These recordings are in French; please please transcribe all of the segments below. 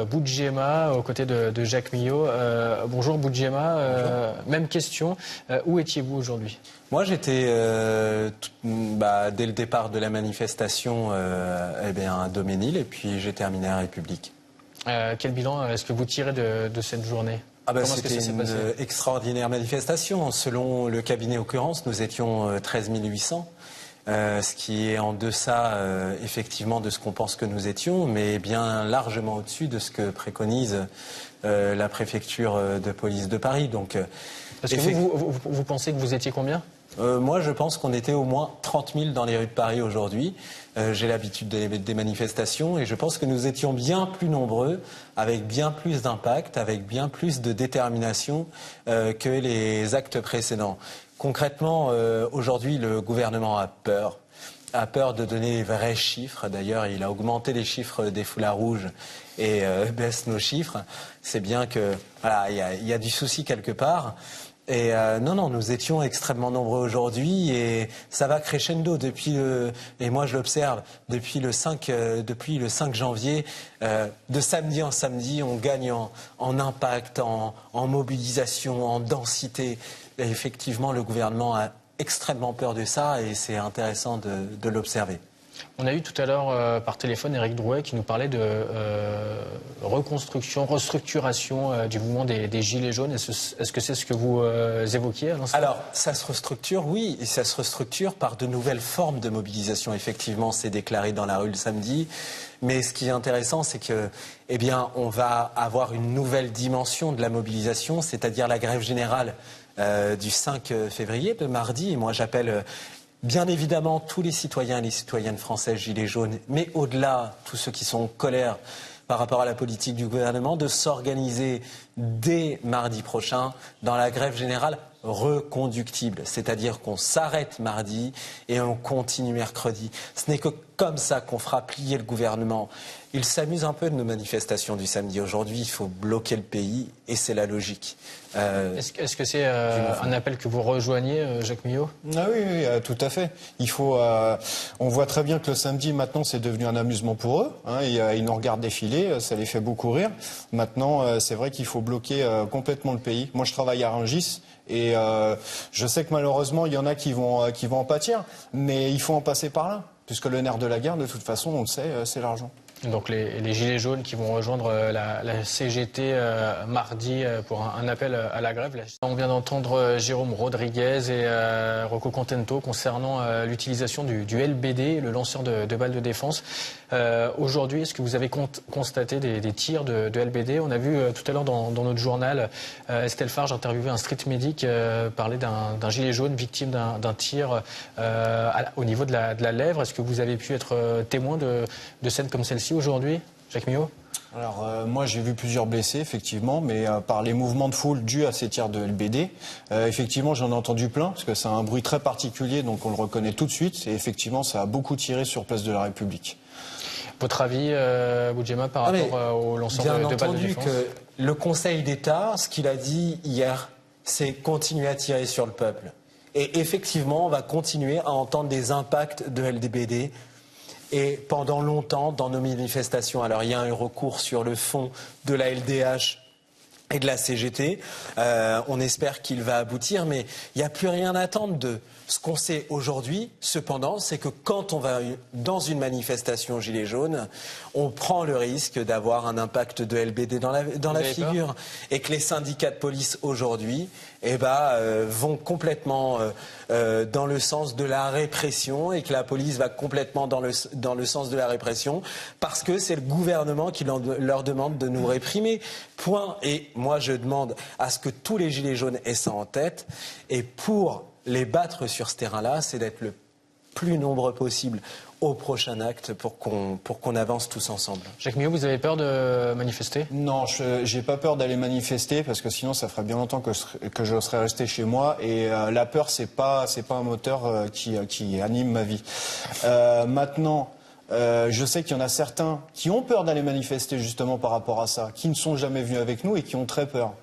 Boudjema, aux côtés de Jacques Millot. Bonjour Boudjema, même question. Où étiez-vous aujourd'hui? Moi, j'étais, dès le départ de la manifestation, à Daumesnil, et puis j'ai terminé à République. Quel bilan est-ce que vous tirez de cette journée? C'était une extraordinaire manifestation. Selon le cabinet Occurrence, nous étions 13 800. Ce qui est en deçà, effectivement, de ce qu'on pense que nous étions, mais bien largement au-dessus de ce que préconise la préfecture de police de Paris. Donc, est-ce que vous pensez que vous étiez combien? Moi, je pense qu'on était au moins 30 000 dans les rues de Paris aujourd'hui. J'ai l'habitude des manifestations et je pense que nous étions bien plus nombreux, avec bien plus d'impact, avec bien plus de détermination que les actes précédents. Concrètement, aujourd'hui, le gouvernement a peur de donner les vrais chiffres. D'ailleurs, il a augmenté les chiffres des foulards rouges et baisse nos chiffres. C'est bien que voilà, il y a du souci quelque part. Et non, nous étions extrêmement nombreux aujourd'hui et ça va crescendo et moi je l'observe, depuis le 5 janvier, de samedi en samedi, on gagne en impact, en mobilisation, en densité. Et effectivement, le gouvernement a extrêmement peur de ça et c'est intéressant de l'observer. On a eu tout à l'heure par téléphone Éric Drouet qui nous parlait de restructuration du mouvement des Gilets jaunes. Est-ce que c'est ce que vous évoquiez à l'instant? Alors, ça se restructure, oui, et ça se restructure par de nouvelles formes de mobilisation. Effectivement, c'est déclaré dans la rue le samedi. Mais ce qui est intéressant, c'est que, on va avoir une nouvelle dimension de la mobilisation, c'est-à-dire la grève générale du 5 février, de mardi. Et moi, j'appelle bien évidemment tous les citoyens et les citoyennes françaises gilets jaunes, mais au-delà, tous ceux qui sont en colère par rapport à la politique du gouvernement, de s'organiser dès mardi prochain dans la grève générale reconductible. C'est-à-dire qu'on s'arrête mardi et on continue mercredi. Ce n'est que comme ça qu'on fera plier le gouvernement. Il s'amuse un peu de nos manifestations du samedi. Aujourd'hui, il faut bloquer le pays et c'est la logique. Est-ce que c'est un appel que vous rejoignez, Jacques Millot? Ah oui, tout à fait. On voit très bien que le samedi, maintenant, c'est devenu un amusement pour eux. Ils nous regardent défiler, ça les fait beaucoup rire. Maintenant, c'est vrai qu'il faut bloquer complètement le pays. Moi, je travaille à Rungis. Et je sais que malheureusement, il y en a qui vont en pâtir. Mais il faut en passer par là. Puisque le nerf de la guerre, de toute façon, on le sait, c'est l'argent. Donc les Gilets jaunes qui vont rejoindre la CGT mardi pour un appel à la grève. On vient d'entendre Jérôme Rodriguez et Rocco Contento concernant l'utilisation du LBD, le lanceur de balles de défense. Aujourd'hui, est-ce que vous avez constaté des tirs de LBD? On a vu tout à l'heure dans notre journal Estelle Farge interviewer un street medic parler d'un gilet jaune victime d'un tir au niveau de la lèvre. Est-ce que vous avez pu être témoin de scènes comme celle-ci aujourd'hui, Jacques Millot? Alors moi j'ai vu plusieurs blessés effectivement, mais par les mouvements de foule dus à ces tirs de LBD, effectivement j'en ai entendu plein parce que c'est un bruit très particulier, donc on le reconnaît tout de suite et effectivement ça a beaucoup tiré sur Place de la République. Votre avis, Boudjema, par rapport au lanceur de balles de défense? Bien entendu que le Conseil d'État, ce qu'il a dit hier, c'est continuer à tirer sur le peuple. Et effectivement, on va continuer à entendre des impacts de LBD. Et pendant longtemps, dans nos manifestations, alors il y a un recours sur le fond de la LDH et de la CGT. On espère qu'il va aboutir, mais il n'y a plus rien à attendre de ce qu'on sait aujourd'hui. Cependant, c'est que quand on va dans une manifestation gilet jaune, on prend le risque d'avoir un impact de LBD dans la figure. Et que les syndicats de police aujourd'hui vont complètement dans le sens de la répression et que la police va complètement dans le sens de la répression parce que c'est le gouvernement qui leur demande de nous réprimer. Point. Et moi, je demande à ce que tous les gilets jaunes aient ça en tête. Et pour les battre sur ce terrain-là, c'est d'être le plus nombreux possible au prochain acte pour qu'on avance tous ensemble. Jacques Millot, vous avez peur de manifester? Non, j'ai pas peur d'aller manifester parce que sinon ça ferait bien longtemps que je serais resté chez moi et la peur c'est pas un moteur qui anime ma vie. Maintenant, je sais qu'il y en a certains qui ont peur d'aller manifester justement par rapport à ça, qui ne sont jamais venus avec nous et qui ont très peur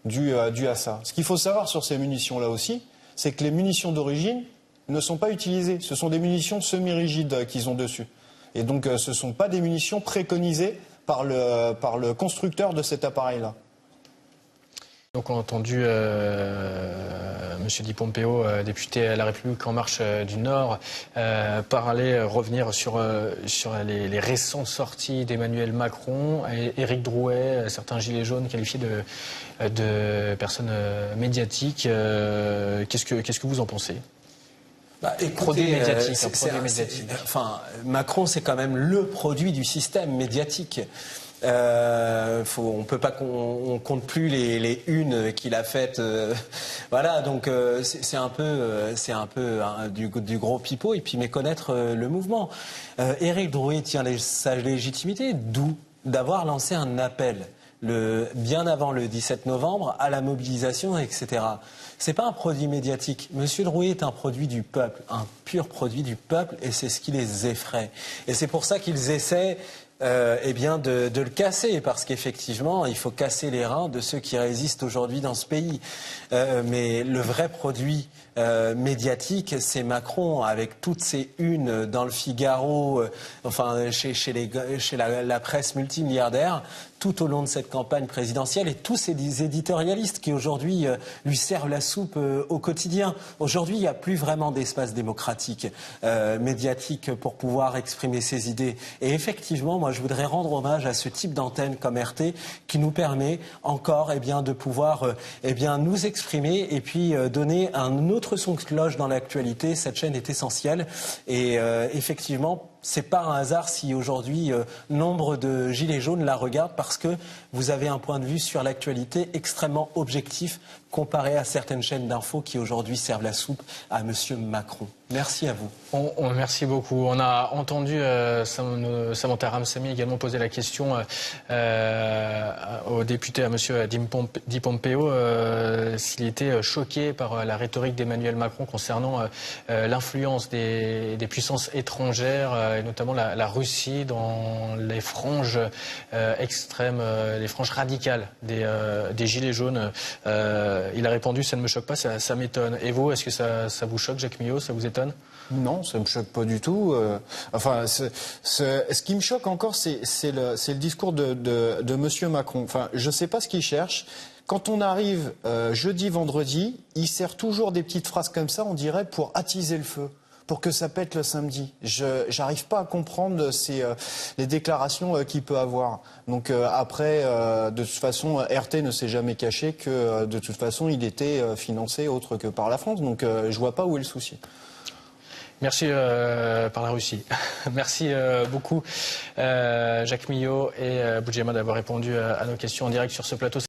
dû à ça. Ce qu'il faut savoir sur ces munitions-là aussi, c'est que les munitions d'origine ne sont pas utilisées. Ce sont des munitions semi-rigides qu'ils ont dessus. Et donc ce ne sont pas des munitions préconisées par le constructeur de cet appareil-là. Donc on a entendu M. Di Pompeo, député à La République En Marche du Nord, revenir sur les récentes sorties d'Emmanuel Macron et Éric Drouet, certains gilets jaunes qualifiés de personnes médiatiques. Qu'est-ce que vous en pensez? Écoutez, médiatique. Macron, c'est quand même le produit du système médiatique. On peut pas qu'on compte plus les unes qu'il a faites. Voilà, donc c'est un peu du gros pipeau et puis méconnaître le mouvement. Éric Drouet tient sa légitimité, d'où d'avoir lancé un appel bien avant le 17 novembre à la mobilisation, etc. C'est pas un produit médiatique. Monsieur Drouet est un produit du peuple, un pur produit du peuple, et c'est ce qui les effraie. Et c'est pour ça qu'ils essaient de le casser, parce qu'effectivement, il faut casser les reins de ceux qui résistent aujourd'hui dans ce pays. Mais le vrai produit médiatique, c'est Macron, avec toutes ces unes dans le Figaro, chez la presse multimilliardaire, tout au long de cette campagne présidentielle, et tous ces éditorialistes qui aujourd'hui lui servent la soupe au quotidien. Aujourd'hui, il n'y a plus vraiment d'espace démocratique, médiatique, pour pouvoir exprimer ses idées. Et effectivement, moi, je voudrais rendre hommage à ce type d'antenne comme RT qui nous permet encore de pouvoir nous exprimer et puis donner un autre son de cloche dans l'actualité. Cette chaîne est essentielle et effectivement, c'est pas un hasard si aujourd'hui nombre de gilets jaunes la regardent, parce que vous avez un point de vue sur l'actualité extrêmement objectif comparé à certaines chaînes d'infos qui aujourd'hui servent la soupe à Monsieur Macron. Merci à vous. Merci beaucoup. On a entendu Samantha Ramsamy également poser la question au député, à Monsieur Di Pompeo, s'il était choqué par la rhétorique d'Emmanuel Macron concernant l'influence des puissances étrangères, et notamment la Russie, dans les franges extrêmes, les franges radicales des gilets jaunes. Il a répondu: ça ne me choque pas, ça m'étonne. Et vous, est-ce que ça vous choque, Jacques Millot? Ça vous étonne? Non, ça me choque pas du tout. Ce qui me choque encore, c'est le discours de Monsieur Macron. Enfin, je sais pas ce qu'il cherche. Quand on arrive jeudi, vendredi, il sert toujours des petites phrases comme ça, on dirait, pour attiser le feu, pour que ça pète le samedi. J'arrive pas à comprendre les déclarations qu'il peut avoir. Donc après, de toute façon, RT ne s'est jamais caché que de toute façon, il était financé autre que par la France. Donc je vois pas où est le souci. Merci par la Russie. Merci beaucoup Jacques Millot et Boudiama d'avoir répondu à nos questions en direct sur ce plateau.